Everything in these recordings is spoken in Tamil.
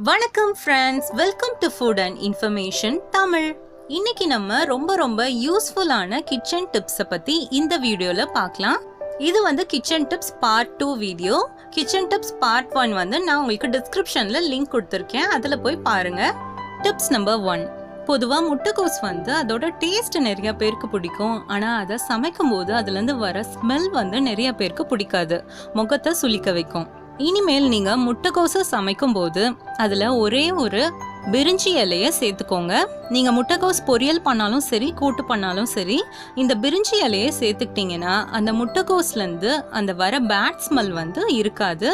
வணக்கம் friends, welcome to food and information Tamil. இன்னைக்கு நம்ம ரொம்ப யூஸ்ஃபுல்லான கிச்சன் டிப்ஸை பற்றி இந்த வீடியோவில் பார்க்கலாம். இது kitchen tips part 2 video. Kitchen tips part 1 நான் உங்களுக்கு டிஸ்கிரிப்ஷனில் லிங்க் கொடுத்துருக்கேன், அதில் போய் பாருங்கள். Tips number 1. பொதுவாக முட்டைக்கோஸ் அதோட டேஸ்ட் நிறைய பேருக்கு பிடிக்கும். ஆனால் அதை சமைக்கும் போது அதுலேருந்து வர ஸ்மெல் நிறைய பேருக்கு பிடிக்காது, முகத்தை சுளிக்க வைக்கும். இனிமேல் நீங்க முட்டைக்கோஸை சமைக்கும் போது அதுல ஒரே ஒரு பிரிஞ்சி இலையை சேர்த்துக்கோங்க. நீங்க முட்டைக்கோஸ் பொரியல் பண்ணாலும் சரி, கூட்டு பண்ணாலும் சரி, இந்த பிரிஞ்சி இலையை சேர்த்துக்கிட்டீங்கன்னா அந்த முட்டைக்கோஸ்லேருந்து அந்த வர பேட் ஸ்மெல் இருக்காது.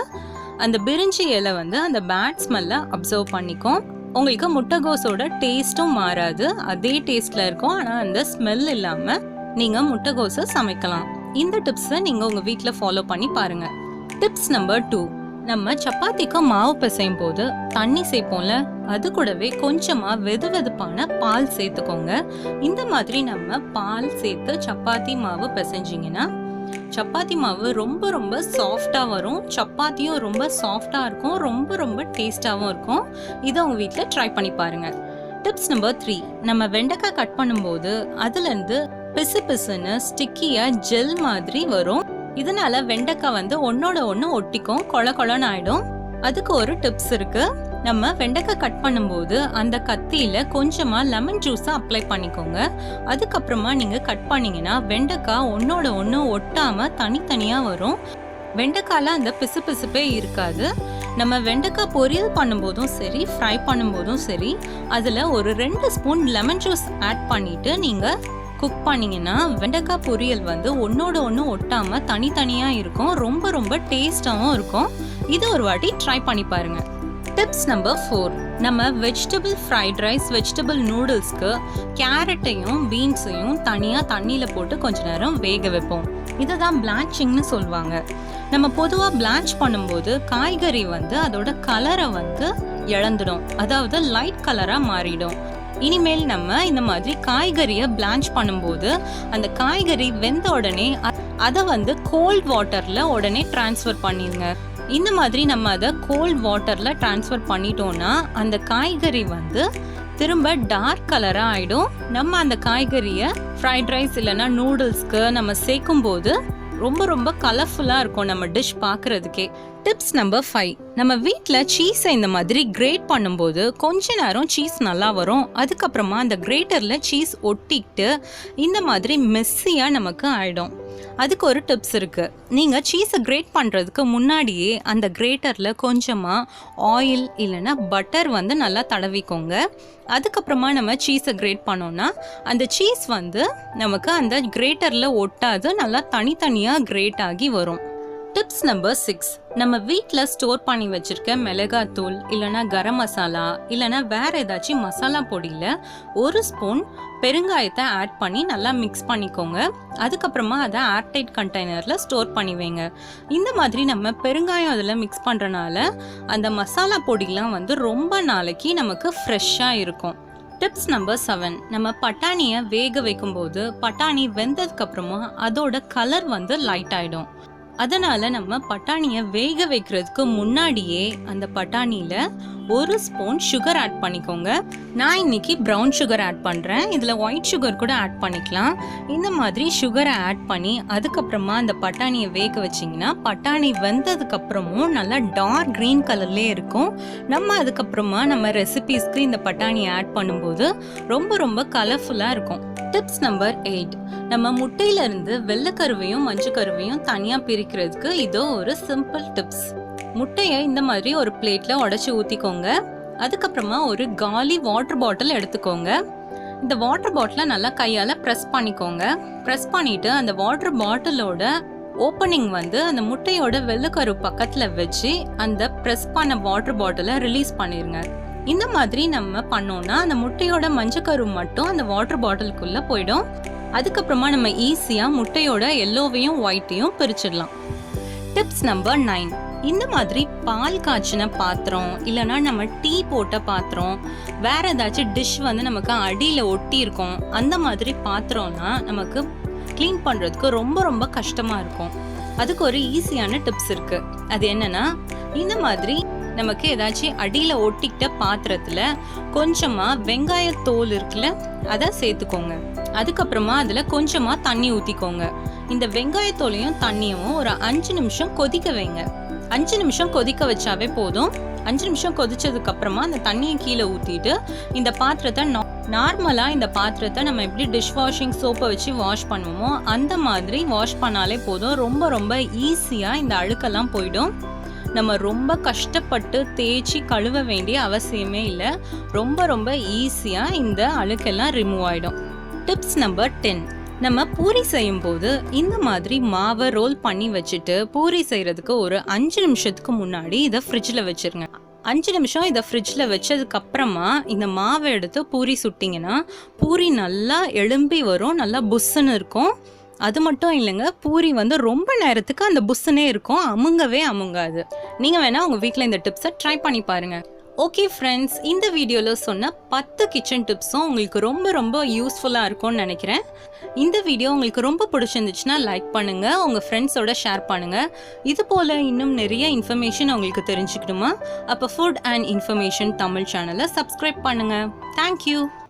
அந்த பிரிஞ்சி இலை அந்த பேட் ஸ்மெல்லை அப்சர்வ் பண்ணிக்கும். உங்களுக்கு முட்டைக்கோஸோட டேஸ்ட்டும் மாறாது, அதே டேஸ்ட்ல இருக்கும். ஆனால் அந்த ஸ்மெல் இல்லாம நீங்க முட்டைக்கோஸை சமைக்கலாம். இந்த டிப்ஸை நீங்க உங்க வீட்டில் ஃபாலோ பண்ணி பாருங்க. Tips number 2. நம்ம சப்பாத்திக்கு மாவு பிசையும் போது தண்ணி சேர்ப்போம்ல, அது கூடவே கொஞ்சமா வெதுவெதுப்பான பால் சேர்த்துக்கோங்க. இந்த மாதிரி நம்ம பால் சேர்த்து சப்பாத்தி மாவு பிசைஞ்சிங்கன்னா சப்பாத்தி மாவு ரொம்ப சாஃப்டா வரும். சப்பாத்தியும் ரொம்ப சாஃப்டா இருக்கும், ரொம்ப டேஸ்டாவும் இருக்கும். இதை உங்க வீட்டில் ட்ரை பண்ணி பாருங்க. Tips number 3. நம்ம வெண்டைக்காய் கட் பண்ணும்போது அதுல இருந்து பிசுன்னு ஸ்டிக்கியா ஜெல் மாதிரி வரும். இதனால வெண்டைக்காய் ஒன்னோட ஒன்று ஒட்டிக்கும், கொழன்னு ஆயிடும். அதுக்கு ஒரு டிப்ஸ் இருக்கு. நம்ம வெண்டைக்காய் கட் பண்ணும்போது அந்த கத்தியில கொஞ்சமா லெமன் ஜூஸை அப்ளை பண்ணிக்கோங்க. அதுக்கப்புறமா நீங்க கட் பண்ணீங்கன்னா வெண்டைக்காய் ஒன்னோட ஒன்று ஒட்டாம தனித்தனியா வரும். வெண்டைக்காய்ல அந்த பிசுப்பே இருக்காது. நம்ம வெண்டைக்காய் பொரியல் பண்ணும்போதும் சரி, ஃப்ரை பண்ணும்போதும் சரி, அதுல ஒரு 2 ஸ்பூன் லெமன் ஜூஸ் ஆட் பண்ணிட்டு நீங்க குக் பண்ணீங்கன்னா வெண்டைக்காய் பொரியல் ஒன்னோட ஒன்று ஒட்டாம தனித்தனியா இருக்கும், ரொம்ப டேஸ்டாவும் இருக்கும். இது ஒரு வாட்டி ட்ரை பண்ணி பாருங்க. Tips number 4. நம்ம வெஜிடபிள் ஃப்ரைட் ரைஸ், வெஜிடபிள் நூடுல்ஸ்க்கு கேரட்டையும் பீன்ஸையும் தனியா தண்ணியில போட்டு கொஞ்ச நேரம் வேக வைப்போம். இதுதான் பிளான்ச்சிங்னு சொல்லுவாங்க. நம்ம பொதுவா பிளான்ச் பண்ணும்போது காய்கறி அதோட கலரை இழந்துடும், அதாவது லைட் கலரா மாறிடும். இனிமேல் நம்ம இந்த மாதிரி காய்கறியை பிளான்ச் பண்ணும்போது அந்த காய்கறி வெந்த உடனே அதை கோல்ட் வாட்டர்ல உடனே டிரான்ஸ்ஃபர் பண்ணிடுங்க. இந்த மாதிரி நம்ம அதை கோல்ட் வாட்டர்ல டிரான்ஸ்ஃபர் பண்ணிட்டோம்னா அந்த காய்கறி திரும்ப டார்க் கலரா ஆயிடும். நம்ம அந்த காய்கறியை ஃப்ரைட் ரைஸ் இல்லைன்னா நூடுல்ஸ்க்கு நம்ம சேர்க்கும் போது ரொம்ப கலர்ஃபுல்லா இருக்கும் நம்ம டிஷ் பார்க்கறதுக்கே. Tips number 5. நம்ம வீட்டில் சீஸை இந்த மாதிரி கிரேட் பண்ணும்போது கொஞ்ச நேரம் சீஸ் நல்லா வரும். அதுக்கப்புறமா அந்த கிரேட்டரில் சீஸ் ஒட்டிக்கிட்டு இந்த மாதிரி மெஸ்ஸியாக நமக்கு ஆகிடும். அதுக்கு ஒரு டிப்ஸ் இருக்குது. நீங்கள் சீஸை கிரேட் பண்ணுறதுக்கு முன்னாடியே அந்த கிரேட்டரில் கொஞ்சமாக ஆயில் இல்லைன்னா பட்டர் நல்லா தடவிக்கோங்க. அதுக்கப்புறமா நம்ம சீஸை கிரேட் பண்ணோன்னா அந்த சீஸ் நமக்கு அந்த கிரேட்டரில் ஒட்டாது, நல்லா தனித்தனியாக கிரேட் ஆகி வரும். Tips number 6. நம்ம வீட்டில் ஸ்டோர் பண்ணி வச்சிருக்க மிளகாத்தூள் இல்லைன்னா கரம் மசாலா இல்லைன்னா வேற ஏதாச்சும் மசாலா பொடியில் 1 ஸ்பூன் பெருங்காயத்தை ஆட் பண்ணி நல்லா மிக்ஸ் பண்ணிக்கோங்க. அதுக்கப்புறமா அதை ஏர்டைட் கண்டெய்னரில் ஸ்டோர் பண்ணி வைங்க. இந்த மாதிரி நம்ம பெருங்காயம் அதில் மிக்ஸ் பண்ணுறனால அந்த மசாலா பொடிலாம் ரொம்ப நாளைக்கு நமக்கு ஃப்ரெஷ்ஷாக இருக்கும். Tips number 7. நம்ம பட்டாணியை வேக வைக்கும்போது பட்டாணி வெந்ததுக்கப்புறமா அதோட கலர் லைட் ஆகிடும். அதனால நம்ம பட்டாணியை வேக வைக்கிறதுக்கு முன்னாடியே அந்த பட்டாணியில 1 ஸ்பூன் சுகர் ஆட் பண்ணிக்கோங்க. நான் இன்னைக்கு ப்ரௌன் சுகர் ஆட் பண்ணுறேன், இதில் ஒயிட் சுகர் கூட ஆட் பண்ணிக்கலாம். இந்த மாதிரி சுகரை ஆட் பண்ணி அதுக்கப்புறமா அந்த பட்டாணியை வேக வச்சிங்கன்னா பட்டாணி வெந்ததுக்கப்புறமும் நல்லா டார்க் க்ரீன் கலர்லேயே இருக்கும். நம்ம அதுக்கப்புறமா நம்ம ரெசிபீஸ்க்கு இந்த பட்டாணியை ஆட் பண்ணும்போது ரொம்ப கலர்ஃபுல்லாக இருக்கும். Tips number 8. நம்ம முட்டையிலிருந்து வெள்ளைக்கருவையும் மஞ்சக்கருவையும் தனியாக பிரிக்கிறதுக்கு இதோ ஒரு சிம்பிள் டிப்ஸ். முட்டையை இந்த மாதிரி ஒரு பிளேட்ல உடைச்சு ஊத்திக்கோங்க. அதுக்கப்புறமா ஒரு காலி வாட்டர் பாட்டில் எடுத்துக்கோங்க. இந்த வாட்டர் பாட்டிலை நல்லா கையால ப்ரெஸ் பண்ணிக்கோங்க. ப்ரெஸ் பண்ணிட்டு அந்த வாட்டர் பாட்டிலோட ஓப்பனிங் அந்த முட்டையோட வெள்ளைக்கரு பக்கத்துல வச்சு அந்த ப்ரெஸ் பண்ண வாட்டர் பாட்டிலை ரிலீஸ் பண்ணிருங்க. இந்த மாதிரி நம்ம பண்ணோம்னா அந்த முட்டையோட மஞ்சக்கரு மட்டும் அந்த வாட்டர் பாட்டிலுக்குள்ள போயிடும். அதுக்கப்புறமா நம்ம ஈஸியா முட்டையோட எல்லோவையும் ஒயிட்டையும் பிரிச்சிடலாம். Tips number 9. இந்த மாதிரி பால் காய்ச்சின பாத்திரம் இல்லைன்னா நம்ம டீ போட்ட பாத்திரம், வேற ஏதாச்சும் டிஷ் நமக்கு அடியில் ஒட்டி இருக்கும், அந்த மாதிரி பாத்திரம்னா நமக்கு க்ளீன் பண்ணுறதுக்கு ரொம்ப கஷ்டமாக இருக்கும். அதுக்கு ஒரு ஈஸியான டிப்ஸ் இருக்குது. அது என்னன்னா, இந்த மாதிரி நமக்கு ஏதாச்சும் அடியில் ஒட்டிக்கிட்ட பாத்திரத்தில் கொஞ்சமாக வெங்காயத்தோல் இருக்குல்ல, அதை சேர்த்துக்கோங்க. அதுக்கப்புறமா அதில் கொஞ்சமாக தண்ணி ஊற்றிக்கோங்க. இந்த வெங்காயத்தோலையும் தண்ணியும் ஒரு 5 நிமிஷம் கொதிக்க வைங்க. 5 நிமிஷம் கொதிக்க வச்சாவே போதும். 5 நிமிஷம் கொதிச்சதுக்கு அப்புறமா அந்த தண்ணியை கீழே ஊற்றிட்டு இந்த பாத்திரத்தை நார்மலாக இந்த பாத்திரத்தை நம்ம எப்படி டிஷ் வாஷிங் சோப்பை வச்சு வாஷ் பண்ணுவோமோ அந்த மாதிரி வாஷ் பண்ணாலே போதும். ரொம்ப ரொம்ப ஈஸியாக இந்த அழுக்கெல்லாம் போயிடும். நம்ம ரொம்ப கஷ்டப்பட்டு தேய்ச்சி கழுவ வேண்டிய அவசியமே இல்லை. ரொம்ப ரொம்ப ஈஸியாக இந்த அழுக்கெல்லாம் ரிமூவ் ஆகிடும். Tips number 10. நம்ம பூரி செய்யும்போது இந்த மாதிரி மாவை ரோல் பண்ணி வச்சுட்டு பூரி செய்கிறதுக்கு ஒரு 5 நிமிஷத்துக்கு முன்னாடி இதை ஃப்ரிட்ஜில் வச்சுருங்க. 5 நிமிஷம் இதை ஃப்ரிட்ஜில் வச்சதுக்கப்புறமா இந்த மாவை எடுத்து பூரி சுட்டிங்கன்னா பூரி நல்லா எழும்பி வரும், நல்லா புஸ்ஸுன்னு இருக்கும். அது மட்டும் இல்லைங்க, பூரி வந்து ரொம்ப நேரத்துக்கு அந்த புஸ்ஸுனே இருக்கும், அமுங்கவே அமுங்காது. நீங்கள் வேணால் உங்கள் வீட்டில் இந்த டிப்ஸை ட்ரை பண்ணி பாருங்கள். ஓகே ஃப்ரெண்ட்ஸ், இந்த வீடியோவில் சொன்ன 10 கிச்சன் டிப்ஸும் உங்களுக்கு ரொம்ப ரொம்ப யூஸ்ஃபுல்லாக இருக்கும்னு நினைக்கிறேன். இந்த வீடியோ உங்களுக்கு ரொம்ப பிடிச்சிருந்துச்சுன்னா லைக் பண்ணுங்கள், உங்கள் ஃப்ரெண்ட்ஸோட ஷேர் பண்ணுங்கள். இது போல் இன்னும் நிறைய இன்ஃபர்மேஷன் உங்களுக்கு தெரிஞ்சுக்கணுமா? அப்போ ஃபுட் அண்ட் இன்ஃபர்மேஷன் தமிழ் சேனலை சப்ஸ்கிரைப் பண்ணுங்கள். தேங்க்யூ.